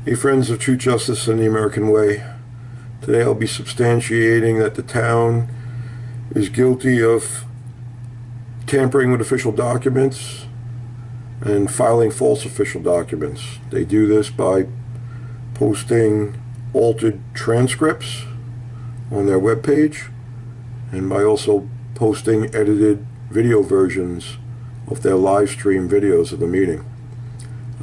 Hey friends of True Justice and the American Way. Today I'll be substantiating that the town is guilty of tampering with official documents and filing false official documents. They do this by posting altered transcripts on their webpage and by also posting edited video versions of their live stream videos of the meeting.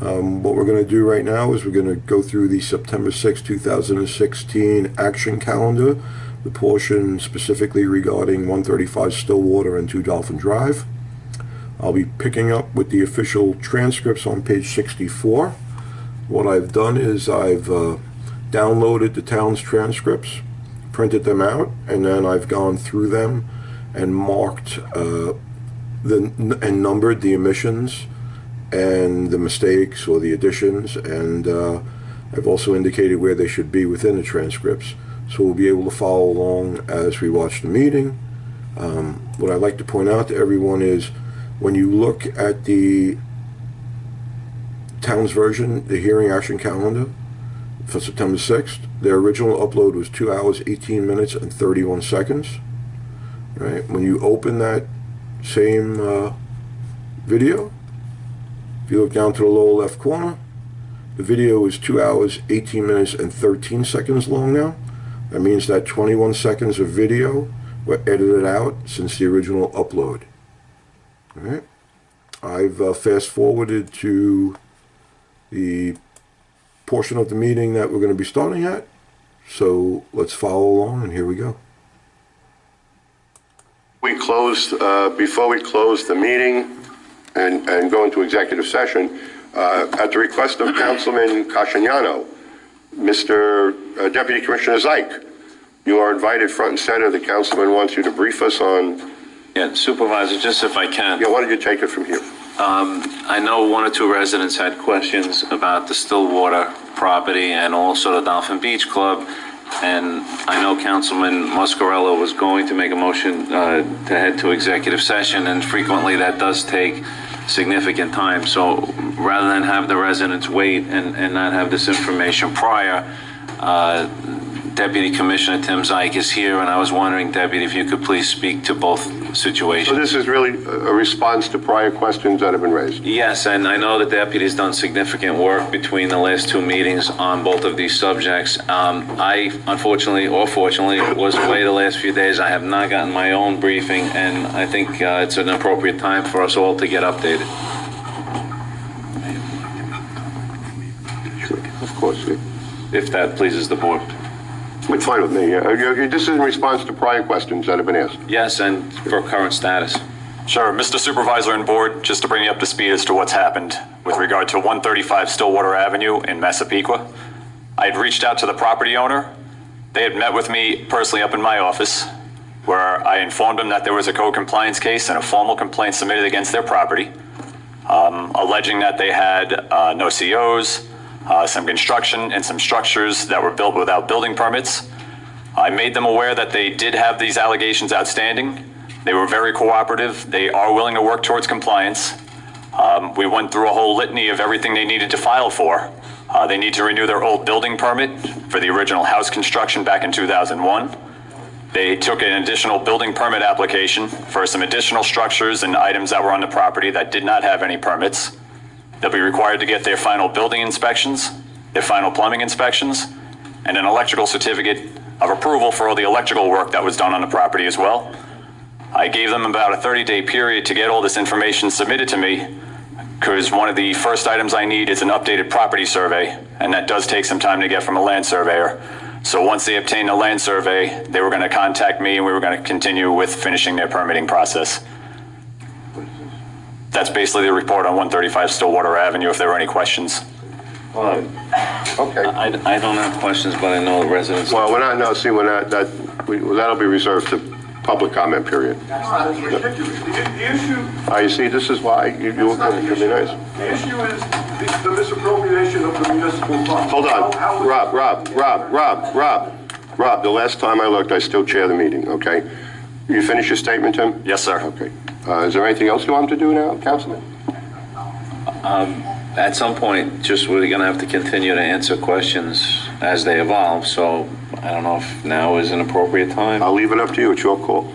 What we're going to do right now is we're going to go through the September 6, 2016 action calendar, the portion specifically regarding 135 Stillwater and 2 Dolphin Drive. I'll be picking up with the official transcripts on page 64. What I've done is I've downloaded the town's transcripts, printed them out, and then I've gone through them and marked and numbered the omissions and the mistakes or the additions, and I've also indicated where they should be within the transcripts, so we'll be able to follow along as we watch the meeting. What I'd like to point out to everyone is when you look at the town's version, the hearing action calendar for September 6th, their original upload was 2 hours, 18 minutes, and 31 seconds. Right? When you open that same video, if you look down to the lower left corner, the video is 2 hours, 18 minutes, and 13 seconds long now. That means that 21 seconds of video were edited out since the original upload. All right. I've fast forwarded to the portion of the meeting that we're going to be starting at. So let's follow along, and here we go. Before we close the meeting and go into executive session, at the request of Councilman Casciano, Mr. Deputy Commissioner Zeik, you are invited front and center. The councilman wants you to brief us on... Yeah, Supervisor, just if I can. Yeah, why don't you take it from here? I know one or two residents had questions about the Stillwater property and also the Dolphin Beach Club. And I know Councilman Muscarello was going to make a motion to head to executive session, and frequently that does take significant time. So rather than have the residents wait and not have this information prior, Deputy Commissioner Tim Zeik is here, and I was wondering, Deputy, if you could please speak to both situations. So this is really a response to prior questions that have been raised? Yes, and I know the Deputy's done significant work between the last two meetings on both of these subjects. I, unfortunately or fortunately, was away the last few days. I have not gotten my own briefing, and I think it's an appropriate time for us all to get updated. Of course. If that pleases the board. It's fine with me. This is in response to prior questions that have been asked. Yes, and for current status. Sure. Mr. Supervisor and Board, just to bring you up to speed as to what's happened with regard to 135 Stillwater Avenue in Massapequa. I had reached out to the property owner. They had met with me personally up in my office, where I informed them that there was a code compliance case and a formal complaint submitted against their property, alleging that they had no COs, some construction and some structures that were built without building permits. I made them aware that they did have these allegations outstanding. They were very cooperative. They are willing to work towards compliance. We went through a whole litany of everything they needed to file for. They need to renew their old building permit for the original house construction back in 2001. They took an additional building permit application for some additional structures and items that were on the property that did not have any permits. They'll be required to get their final building inspections, their final plumbing inspections, and an electrical certificate of approval for all the electrical work that was done on the property as well. I gave them about a 30-day period to get all this information submitted to me, because one of the first items I need is an updated property survey, and that does take some time to get from a land surveyor. So once they obtained a land survey, they were going to contact me, and we were going to continue with finishing their permitting process. That's basically the report on 135 Stillwater Avenue, if there are any questions. Okay. I don't have questions, but I know the residents. Well, we're not, no, see, that'll be reserved to public comment period. That's not ridiculous. The issue... You see, this is why you be nice. The issue is the misappropriation of the municipal funds. Hold on. Rob, the last time I looked, I still chair the meeting, okay? You finish your statement, Tim? Yes, sir. Okay. Is there anything else you want to do now, Councilman? at some point, just we're gonna have to continue to answer questions as they evolve, so I don't know if now is an appropriate time. I'll leave it up to you. It's your call.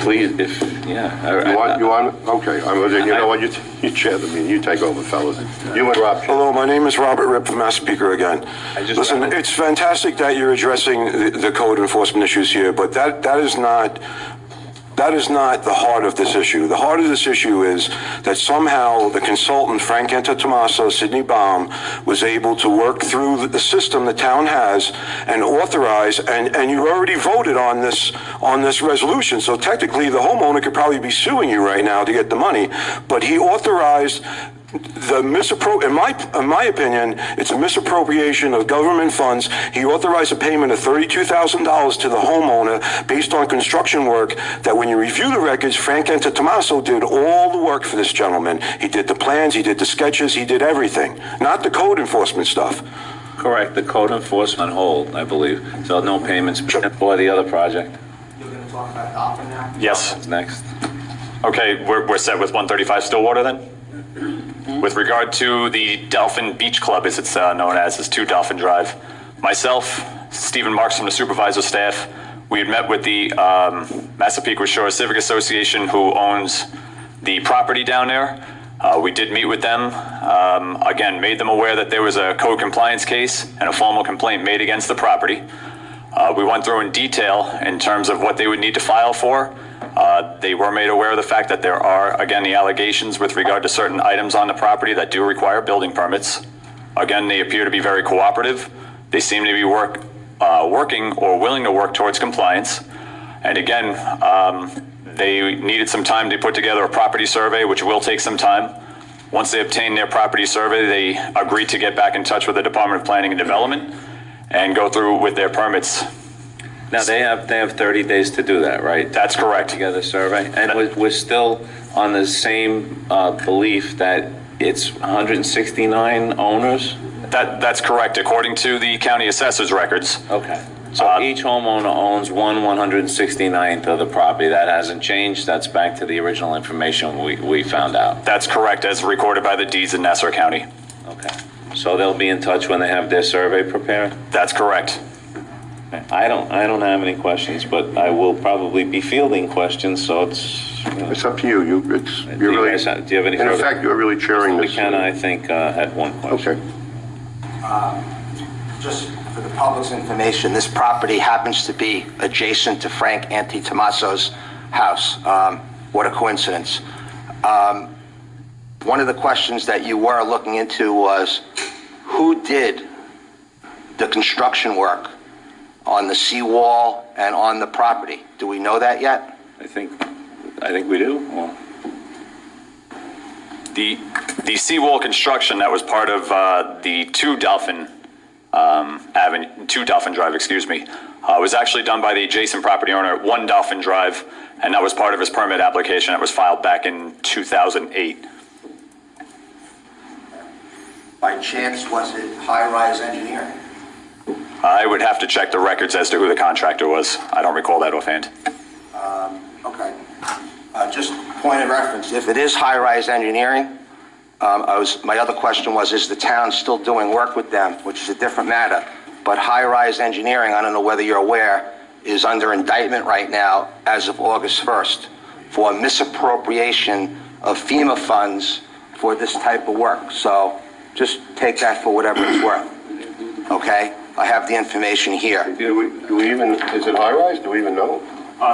Please, if, yeah. You want, okay. You know what, you chair the meeting. You take over, fellas. You and Rob. Hello, my name is Robert Ripp from Massapequa again. Listen, it's fantastic that you're addressing the code enforcement issues here, but that is not the heart of this issue. The heart of this issue is that somehow the consultant, Frank Antetomaso, Sidney Baum, was able to work through the system the town has and authorize, and you already voted on this resolution. So technically the homeowner could probably be suing you right now to get the money, but he authorized in my opinion, it's a misappropriation of government funds. He authorized a payment of $32,000 to the homeowner based on construction work that when you review the records, Frank Antetomaso did all the work for this gentleman. He did the plans, he did the sketches, he did everything, not the code enforcement stuff. Correct, the code enforcement hold, I believe. So no payments for the other project. You're going to talk about Dolphin now? Yes. That's next. Okay, we're set with 135 Stillwater then? With regard to the Dolphin Beach Club, as it's known as 2 Dolphin Drive, myself, Stephen Marks from the supervisor staff, we had met with the Massapequa Shore Civic Association who owns the property down there. We did meet with them, again, made them aware that there was a code compliance case and a formal complaint made against the property. We went through in detail in terms of what they would need to file for. They were made aware of the fact that there are, again, the allegations with regard to certain items on the property that do require building permits. Again, they appear to be very cooperative. They seem to be working or willing to work towards compliance. And again, they needed some time to put together a property survey, which will take some time. Once they obtain their property survey, they agreed to get back in touch with the Department of Planning and Development and go through with their permits. Now, they have 30 days to do that, right? That's correct. Together survey. And we're still on the same belief that it's 169 owners? That's correct, according to the county assessor's records. Okay. So each homeowner owns 1/169th of the property. That hasn't changed. That's back to the original information we found out. That's correct, as recorded by the deeds in Nassau County. Okay. So they'll be in touch when they have their survey prepared? That's correct. I don't have any questions, but I will probably be fielding questions, so it's... It's up to you. You're really... Do you have any further? In fact, you're really chairing this. McKenna, I think, had one question. Okay. Just for the public's information, this property happens to be adjacent to Frank Antetomaso's house. What a coincidence. One of the questions that you were looking into was who did the construction work on the seawall and on the property? Do we know that yet? I think we do. Well, The seawall construction that was part of the 2 Dolphin Drive, was actually done by the adjacent property owner at 1 Dolphin Drive, and that was part of his permit application that was filed back in 2008. By chance, was it high-rise engineering? I would have to check the records as to who the contractor was. I don't recall that offhand. Okay. Just point of reference, if it is high-rise engineering, my other question was, is the town still doing work with them, which is a different matter. But high-rise engineering, I don't know whether you're aware, is under indictment right now as of August 1st for misappropriation of FEMA funds for this type of work. So just take that for whatever it's worth. Okay? I have the information here. Do we even, is it high-rise? Do we even know?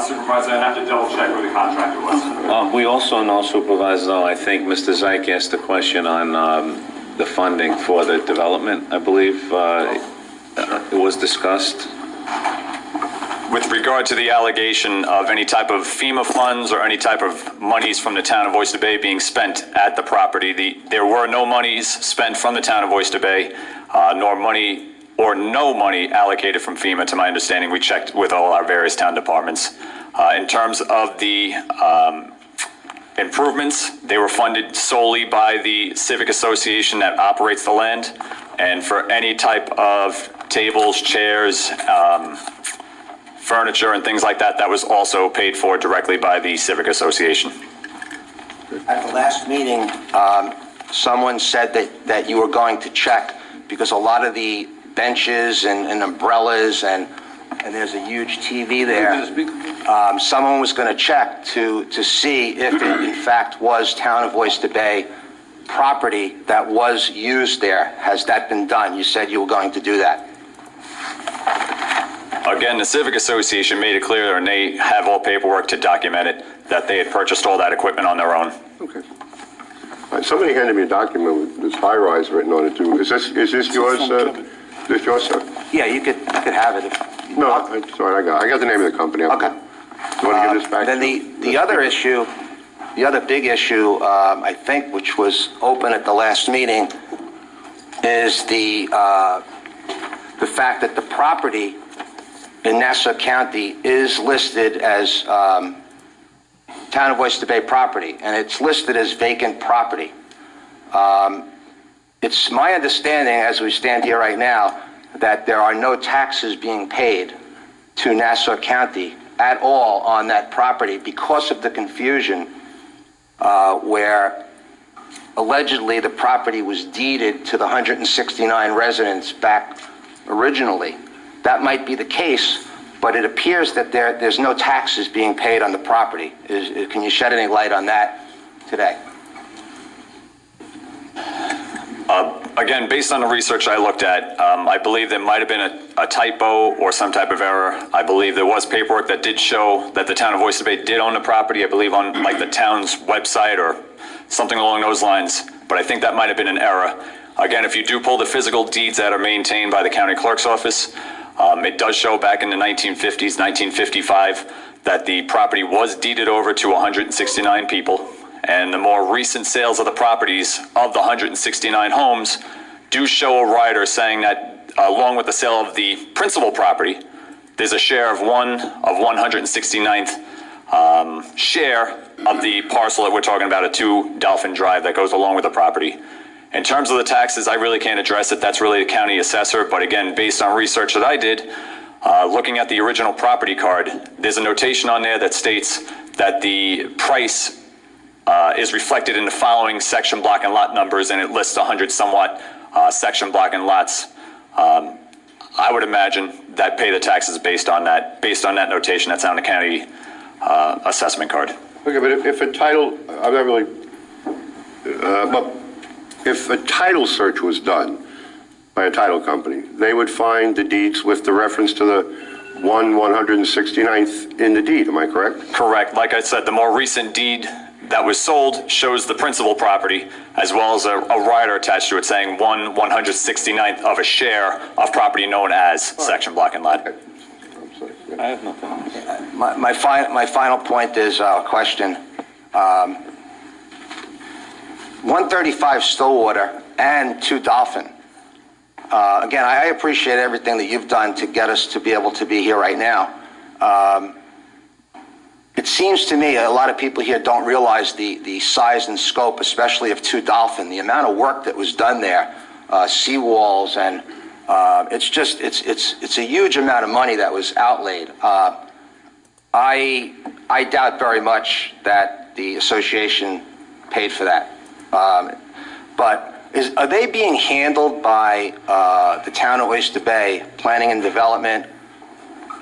Supervisor, I'd have to double check who the contractor was. we also know, Supervisor, though, I think Mr. Zeik asked a question on the funding for the development. I believe it was discussed. With regard to the allegation of any type of FEMA funds or any type of monies from the town of Oyster Bay being spent at the property, there were no monies spent from the town of Oyster Bay, nor money or no money allocated from FEMA, to my understanding. We checked with all our various town departments. In terms of the improvements, they were funded solely by the civic association that operates the land. And for any type of tables, chairs, furniture and things like that, that was also paid for directly by the civic association. At the last meeting, someone said that you were going to check because a lot of the benches and umbrellas and there's a huge TV there. Someone was going to check to see if it in fact was Town of Oyster Bay property that was used there. Has that been done? You said you were going to do that. Again, the Civic Association made it clear, and they have all paperwork to document it, that they had purchased all that equipment on their own. Okay. Somebody handed me a document with this high-rise written on it too. Is this yours? Is this yours, sir? Yeah, you could have it. No, I'm sorry. I got the name of the company. Okay. Do you want to give this back? Then the other issue, the other big issue, I think, which was open at the last meeting, is the fact that the property in Nassau County is listed as Town of Oyster Bay property, and it's listed as vacant property. It's my understanding, as we stand here right now, that there are no taxes being paid to Nassau County at all on that property because of the confusion where allegedly the property was deeded to the 169 residents back originally. That might be the case, but it appears that there's no taxes being paid on the property. Can you shed any light on that today? Again, based on the research I looked at, I believe there might have been a typo or some type of error. I believe there was paperwork that did show that the Town of Oyster Bay did own the property, I believe on like the town's website or something along those lines, but I think that might have been an error. Again, if you do pull the physical deeds that are maintained by the county clerk's office, it does show back in the 1950s, 1955, that the property was deeded over to 169 people. And the more recent sales of the properties of the 169 homes do show a rider saying that along with the sale of the principal property, there's a share of 169th share of the parcel that we're talking about at 2 Dolphin Drive that goes along with the property. In terms of the taxes, I really can't address it. That's really the county assessor. But again, based on research that I did, looking at the original property card, there's a notation on there that states that the price is reflected in the following section, block, and lot numbers, and it lists 100 somewhat section, block, and lots. I would imagine that pay the taxes based on that notation that's on the county assessment card. Okay, but if a title, I'm not really, but if a title search was done by a title company, they would find the deeds with the reference to the 169th in the deed, am I correct? Correct. Like I said, the more recent deed that was sold shows the principal property as well as a rider attached to it saying 169th of a share of property known as section, block, and lot. I have nothing. My final point is a question. 135 Stillwater and 2 Dolphin. Again, I appreciate everything that you've done to get us to be able to be here right now. It seems to me a lot of people here don't realize the size and scope, especially of 2 Dolphin, the amount of work that was done there, seawalls, and it's a huge amount of money that was outlaid. I doubt very much that the association paid for that. But are they being handled by the Town of Oyster Bay Planning and Development?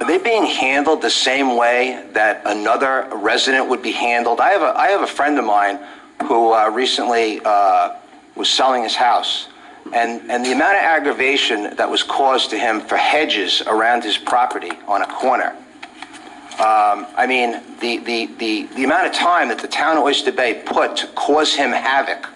Are they being handled the same way that another resident would be handled? I have a friend of mine who recently was selling his house, and the amount of aggravation that was caused to him for hedges around his property on a corner. I mean, the amount of time that the Town of Oyster Bay put to cause him havoc.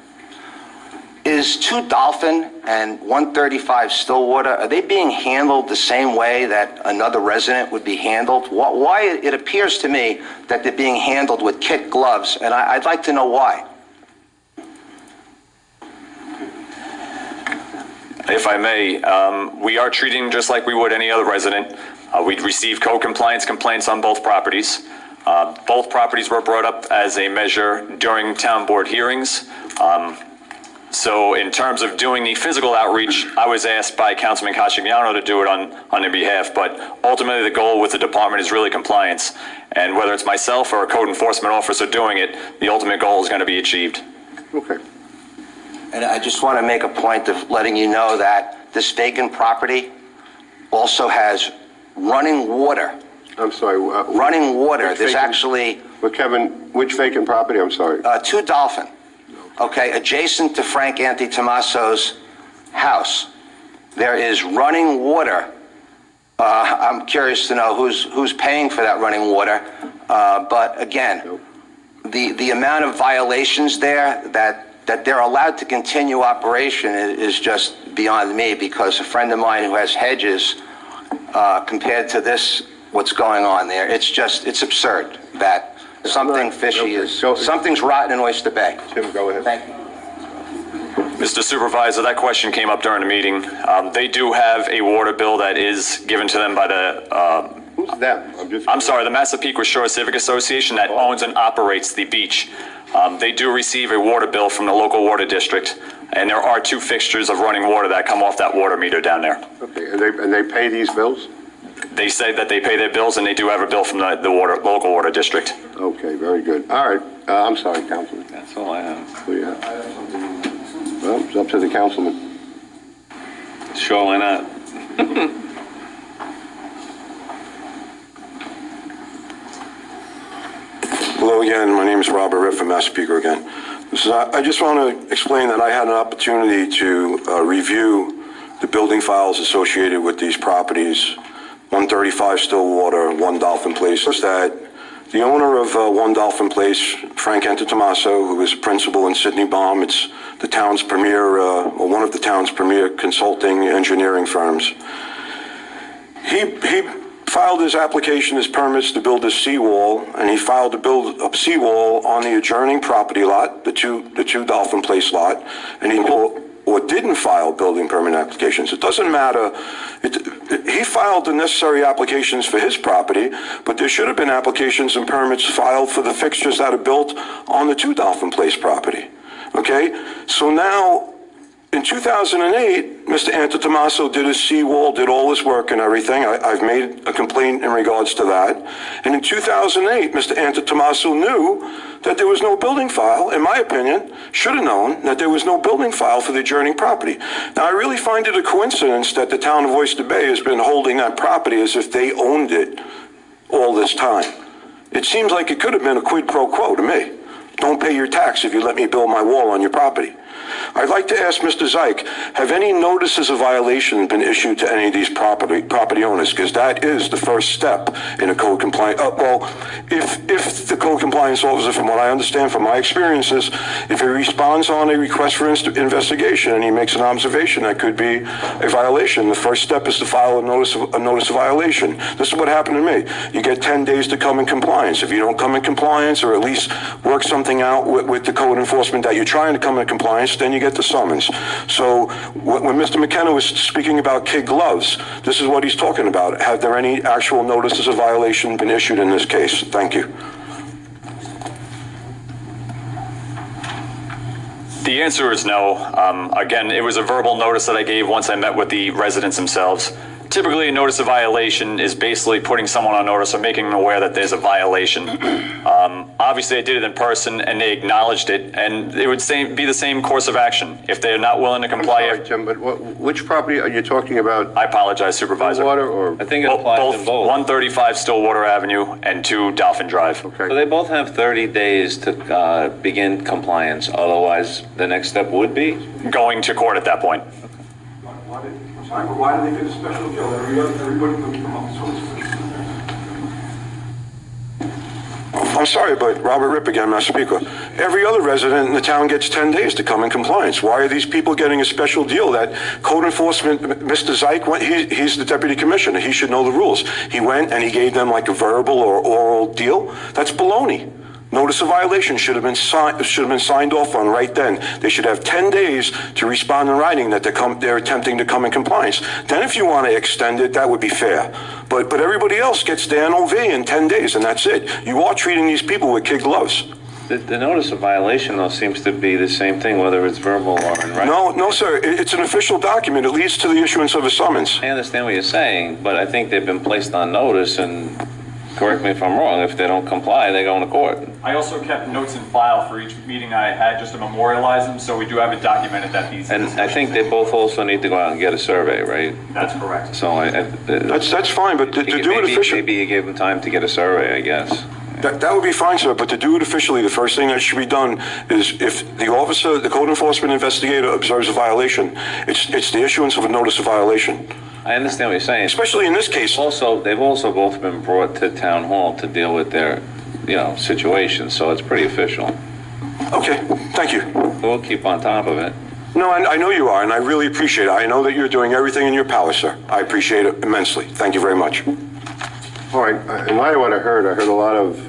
Is 2 Dolphin and 135 Stillwater, are they being handled the same way that another resident would be handled? Why it appears to me that they're being handled with kid gloves, and I'd like to know why. If I may, we are treating just like we would any other resident. We'd receive co-compliance complaints on both properties. Both properties were brought up as a measure during town board hearings. So in terms of doing the physical outreach, I was asked by Councilman Cascigliano to do it on their behalf, but ultimately the goal with the department is really compliance. And whether it's myself or a code enforcement officer doing it, the ultimate goal is going to be achieved. Okay. And I just want to make a point of letting you know that this vacant property also has running water. I'm sorry. Running water. Which There's vacant- actually Well, Kevin, which vacant property? I'm sorry. 2 Dolphin, okay, adjacent to Frank Antitommaso's house. There is running water. I'm curious to know who's paying for that running water. But again, the amount of violations there that they're allowed to continue operation is just beyond me, because a friend of mine who has hedges, compared to this, what's going on there, it's absurd that something fishy is, something's rotten in Oyster Bay. Tim, go ahead. Thank you. Mr. Supervisor, that question came up during the meeting. They do have a water bill that is given to them by the, Who's them? I'm sorry, the Massapequa Shore Civic Association that owns and operates the beach. They do receive a water bill from the local water district, and there are 2 fixtures of running water that come off that water meter down there. Okay, and they pay these bills? They say that they pay their bills, and they do have a bill from the local water district. Okay, very good. All right. I'm sorry, Councilman. That's all I have. What do you have? Well, it's up to the councilman. Sure, why not? Hello again, my name is Robert Ritt from Massapequa again. I just want to explain that I had an opportunity to review the building files associated with these properties, 135 Stillwater, 1 Dolphin Place, is that the owner of 1 Dolphin Place, Frank Antitommaso, who is a principal in Sydney Baum, it's the town's premier, or one of the town's premier consulting engineering firms. He filed his application, his permits to build a seawall, and he filed to build a seawall on the adjoining property lot, the two Dolphin Place lot, and he didn't file building permit applications. It doesn't matter. He filed the necessary applications for his property, but there should have been applications and permits filed for the fixtures that are built on the 2 Dolphin Place property. Okay? So now, in 2008, Mr. Antitommaso did his seawall, did all this work and everything. I've made a complaint in regards to that. And in 2008, Mr. Antitommaso knew that there was no building file, in my opinion, should have known that there was no building file for the adjoining property. Now, I really find it a coincidence that the town of Oyster Bay has been holding that property as if they owned it all this time. It seems like it could have been a quid pro quo to me. Don't pay your tax if you let me build my wall on your property. I'd like to ask Mr. Zeik, have any notices of violation been issued to any of these property owners? Because that is the first step in a code compliance. If the code compliance officer, from what I understand from my experiences, if he responds on a request for investigation and he makes an observation that could be a violation, the first step is to file a notice of violation. This is what happened to me. You get 10 days to come in compliance. If you don't come in compliance, or at least work something out with the code enforcement that you're trying to come in compliance, then you get the summons. So when Mr. McKenna was speaking about kid gloves, this is what he's talking about. Have there any actual notices of violation been issued in this case? Thank you. The answer is no. Again, it was a verbal notice that I gave once I met with the residents themselves. Typically, a notice of violation is basically putting someone on notice or making them aware that there's a violation. Obviously, I did it in person, and they acknowledged it, and it would be the same course of action. If they're not willing to comply... I'm sorry, Tim, but which property are you talking about? I apologize, Supervisor. Water or... I think it applies to both. 135 Stillwater Avenue and 2 Dolphin Drive. Okay. So they both have 30 days to begin compliance. Otherwise, the next step would be? Going to court at that point. Why do they get a special deal? Everybody can come up with something. I'm sorry, but Robert Ripp again, Massapequa. Every other resident in the town gets 10 days to come in compliance. Why are these people getting a special deal that code enforcement, Mr. Zeik, he's the deputy commissioner. He should know the rules. He went and he gave them like a verbal or oral deal. That's baloney. Notice of violation should have been signed off on right then. They should have 10 days to respond in writing that they're attempting to come in compliance. Then if you want to extend it, that would be fair. But everybody else gets their NOV in 10 days, and that's it. You are treating these people with kid gloves. The notice of violation, though, seems to be the same thing, whether it's verbal or in writing. No, sir. It's an official document. It leads to the issuance of a summons. I understand what you're saying, but I think they've been placed on notice, and correct me if I'm wrong, if they don't comply, they go into court. I also kept notes in file for each meeting I had just to memorialize them, so we do have it documented that these. And I think they both also need to go out and get a survey, right? That's correct. So That's fine, but to do it officially... Maybe you gave them time to get a survey, I guess. That would be fine, sir, but to do it officially, the first thing that should be done is if the officer, the code enforcement investigator observes a violation, it's the issuance of a notice of violation. I understand what you're saying. Especially in this case. They've also both been brought to town hall to deal with their, situation, so it's pretty official. Okay, thank you. We'll keep on top of it. No, I know you are, and I really appreciate it. I know that you're doing everything in your power, sir. I appreciate it immensely. Thank you very much. All right, in light of what I heard a lot of,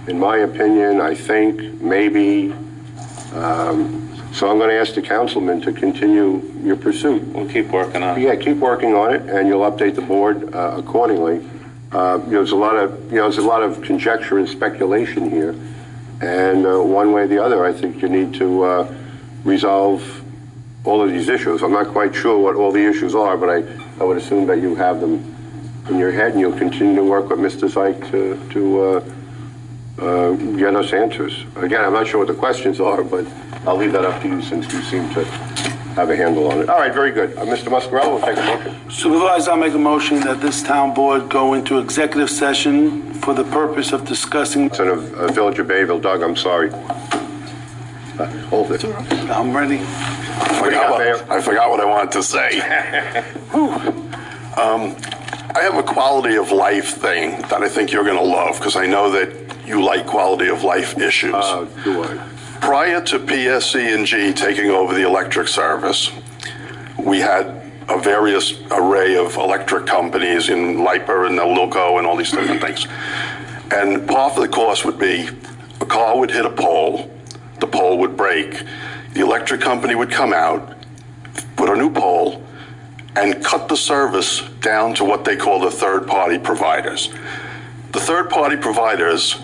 in my opinion, I think, maybe, so I'm going to ask the councilman to continue your pursuit. We'll keep working on it. Yeah, keep working on it, and you'll update the board accordingly. There's a lot of conjecture and speculation here, and one way or the other, I think you need to resolve all of these issues. I'm not quite sure what all the issues are, but I would assume that you have them in your head, and you'll continue to work with Mr. Zyke to get us answers. Again, I'm not sure what the questions are, but I'll leave that up to you since you seem to have a handle on it. All right, very good. Mr. Muscarello will take a motion. Supervisor, I'll make a motion that this town board go into executive session for the purpose of discussing... Son of Village of Bayville. Doug, I'm sorry. Hold it. I'm ready. I forgot what I wanted to say. I have a quality of life thing that I think you're going to love, because I know that you like quality of life issues. Do I? Prior to PSC&G taking over the electric service, we had a various array of electric companies in LIPA and Lilco and all these different things. And part of the cost would be a car would hit a pole, the pole would break, the electric company would come out, put a new pole, and cut the service down to what they call the third-party providers. The third-party providers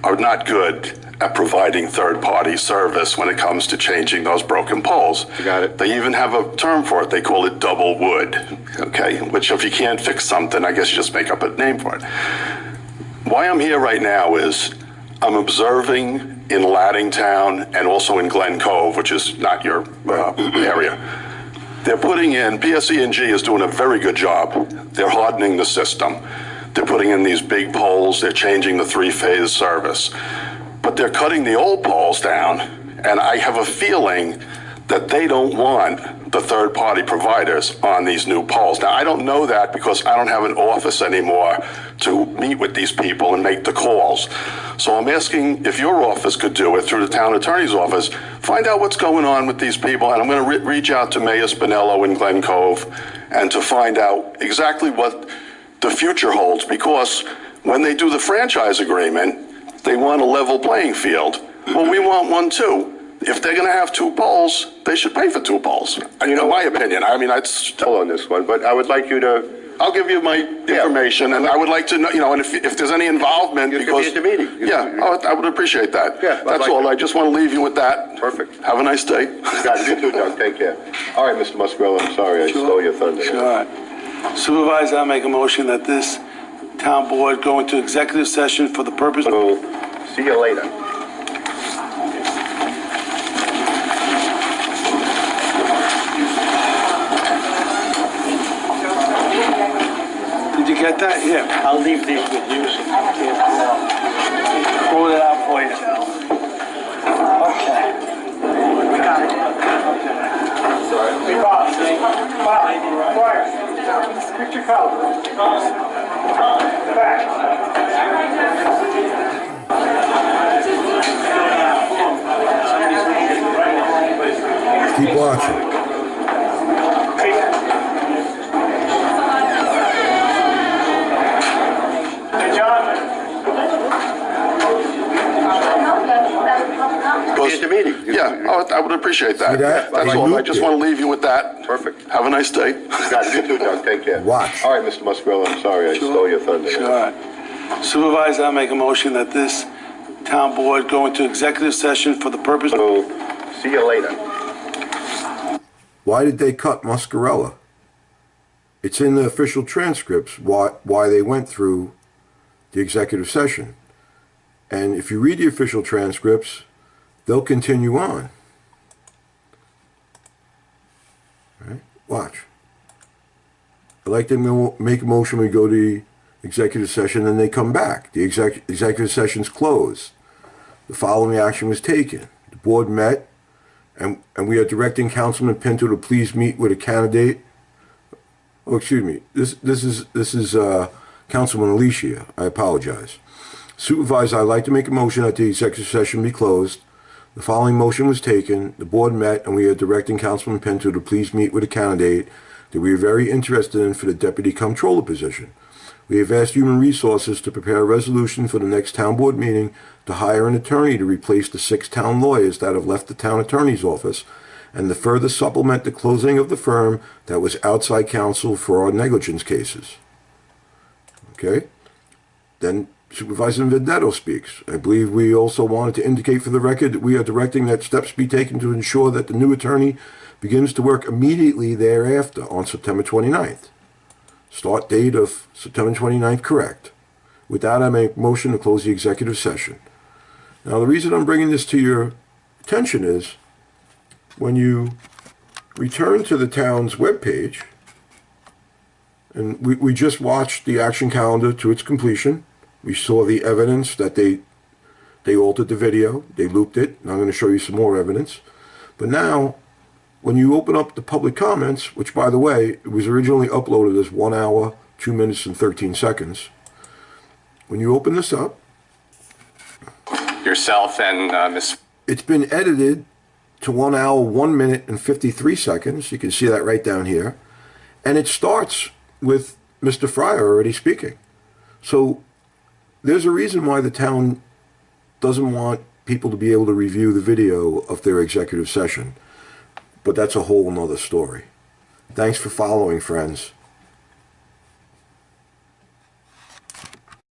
are not good at providing third-party service when it comes to changing those broken poles. You got it. They even have a term for it. They call it double wood, okay? Which if you can't fix something, I guess you just make up a name for it. Why I'm here right now is I'm observing in Laddingtown and also in Glen Cove, which is not your area. They're putting in, PSC&G is doing a very good job. They're hardening the system. They're putting in these big poles. They're changing the three-phase service. But they're cutting the old poles down, and I have a feeling that they don't want the third-party providers on these new poles. Now, I don't know that because I don't have an office anymore to meet with these people and make the calls. So I'm asking if your office could do it through the town attorney's office, find out what's going on with these people, and I'm going to reach out to Mayor Spinello in Glen Cove and to find out exactly what the future holds, because when they do the franchise agreement, they want a level playing field. Well, we want one too. If they're going to have two poles, they should pay for two poles. In my opinion. I mean, I'd Still on this one, but I would like you to... I'll give you my information, and I would like to know, and if there's any involvement, You because... could be at the meeting. I would appreciate that. Yeah, I'd that's like all. to. I just want to leave you with that. Perfect. Have a nice day. Got it. You too, Doug. Take care. All right, Mr. Muscarello, I'm sorry I stole your thunder. Sure. Supervisor, I'll make a motion that this town board go into executive session for the purpose of... So, see you later. Did you get that? Here, I'll leave these with you. So you can't pull it out for you. Okay. We got it. Sorry. Hey, Bob. Bob. Quiet. Picture color. Back. Keep watching. Hey, John. See you at the meeting. I would appreciate that. See that? That's I all. knew I just it. want to leave you with that. Perfect. Have a nice day. Got it. You too, Doug. Take care. Watch. All right, Mr. Muscarello, I'm sorry I stole your thunder. Sure. Supervisor, I'll make a motion that this town board go into executive session for the purpose of... So, see you later. Why did they cut Muscarella? It's in the official transcripts why they went through the executive session. And if you read the official transcripts, they'll continue on. All right? Watch. I'd like to make a motion, we go to the executive session, and they come back. The executive session's closed. The following action was taken. The board met, and we are directing Councilman Pinto to please meet with a candidate. Oh, excuse me. This is Councilman Alicia. I apologize. Supervisor, I'd like to make a motion that the executive session be closed. The following motion was taken. The board met, and we are directing Councilman Pinto to please meet with a candidate that we are very interested in for the deputy comptroller position. We have asked Human Resources to prepare a resolution for the next town board meeting to hire an attorney to replace the 6 town lawyers that have left the town attorney's office, and to further supplement the closing of the firm that was outside counsel for our negligence cases. Okay? Then Supervisor Vendetto speaks. I believe we also wanted to indicate for the record that we are directing that steps be taken to ensure that the new attorney begins to work immediately thereafter on September 29th. Start date of September 29th, correct. With that, I make a motion to close the executive session. Now, the reason I'm bringing this to your attention is when you return to the town's webpage, and we just watched the action calendar to its completion. We saw the evidence that they altered the video, they looped it, and I'm going to show you some more evidence. But now, when you open up the public comments, which by the way, it was originally uploaded as 1 hour, 2 minutes, and 13 seconds. When you open this up, Yourself and Ms. it's been edited to 1 hour, 1 minute, and 53 seconds. You can see that right down here. And it starts with Mr. Fryer already speaking. So there's a reason why the town doesn't want people to be able to review the video of their executive session. But that's a whole nother story. Thanks for following, friends.